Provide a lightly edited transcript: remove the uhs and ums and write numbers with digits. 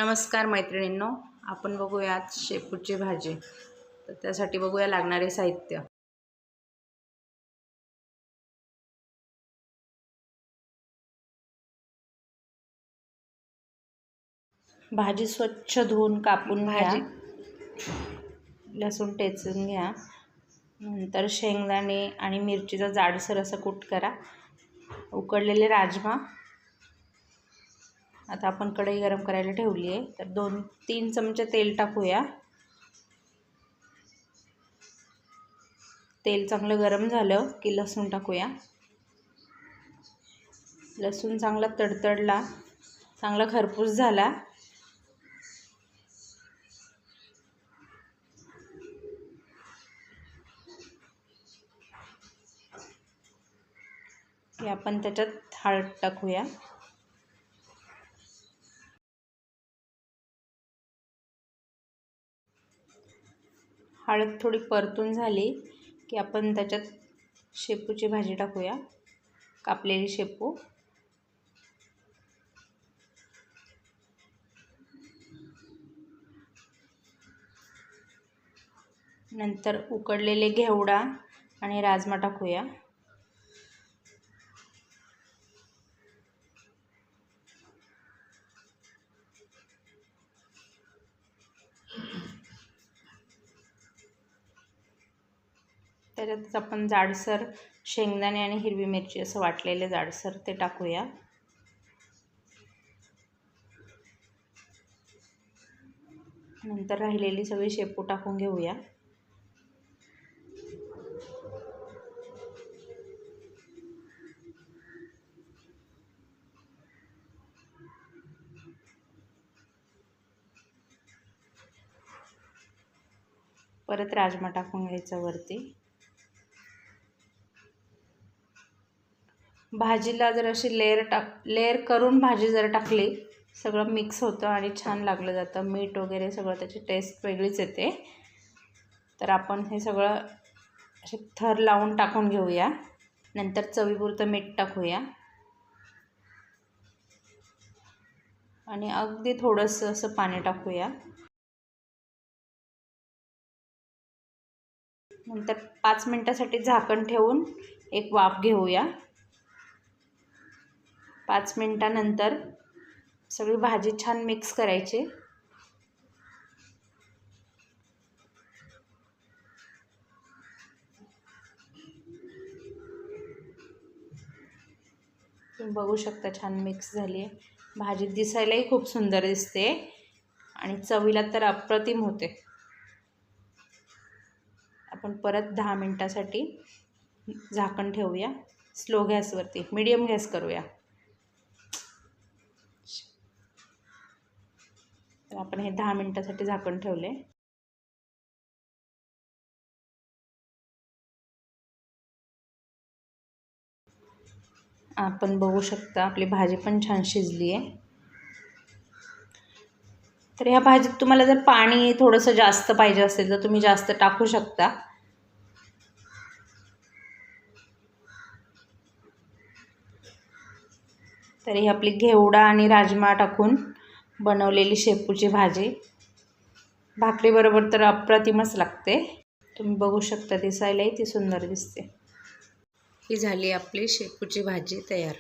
नमस्कार मैत्रिणींनो, आपण बघूया आज शेपूची भाजी। तर त्यासाठी बघूया लागणारे साहित्य। भाजी स्वच्छ धुवून कापून घ्या, लसूण टेचून घ्या, नंतर शेंगदाणे आणि मिरचीचा जाडसर असं कूट करा। उकडलेले राजमा, आता आपण कढई गरम करायला ठेवली आहे, तर 2-3 चमचे तेल टाकूया। तेल चांगलं गरम झालं की लसूण टाकूया। लसूण चांगला तडतडला, चांगला खरपूस झाला की आपण त्याच्यात हळद टाकूया। हळद थोडी परतून झाली की आपण त्याच्यात शेपूची भाजी टाकूया, कापलेली शेपू। नंतर उकडलेले घेवडा आणि राजमा टाकूया। त्याच्यातच आपण जाडसर शेंगदाणे आणि हिरवी मिरची असं वाटलेले जाडसर ते टाकूया। नंतर राहिलेली सगळी शेपू टाकून घेऊया। परत राजमा टाकून घ्यायचा वरती। भाजीला जर अशी लेयर करून भाजी जर टाकली, सगळं मिक्स होतं आणि छान लागलं जातं। मीठ वगैरे सगळं, त्याची टेस्ट वेगळीच येते। तर आपण हे सगळं असे थर लावून टाकून घेऊया। नंतर चवीपुरतं मीठ टाकूया आणि अगदी थोडंसं असं पाणी टाकूया। नंतर 5 मिनिटासाठी झाकण ठेवून एक वाफ घेऊया। 5 मिनिटानंतर सगळी भाजी छान मिक्स करायची। तुम्ही बघू शकता छान मिक्स झाली आहे भाजी। दिसायलाही खूप सुंदर दिसते आणि चवीला तर अप्रतिम होते। आपण परत 10 मिनिटासाठी झाकण ठेवूया, स्लो गॅसवरती, मीडियम गॅस करूया। तर आपण हे 10 मिनिटासाठी झाकण ठेवले। आपण बघू शकता आपली भाजी पण छान शिजली आहे। तर ह्या भाजीत तुम्हाला जर पाणी थोडंसं जास्त पाहिजे असेल तर तुम्ही जास्त टाकू शकता। तर ही आपली घेवडा आणि राजमा टाकून बनवलेली शेपूची भाजी भाकरीबरोबर तर अप्रतिमच लागते। तुम्ही बघू शकता, दिसायलाही ती सुंदर दिसते। ही झाली आपली शेपूची भाजी तयार।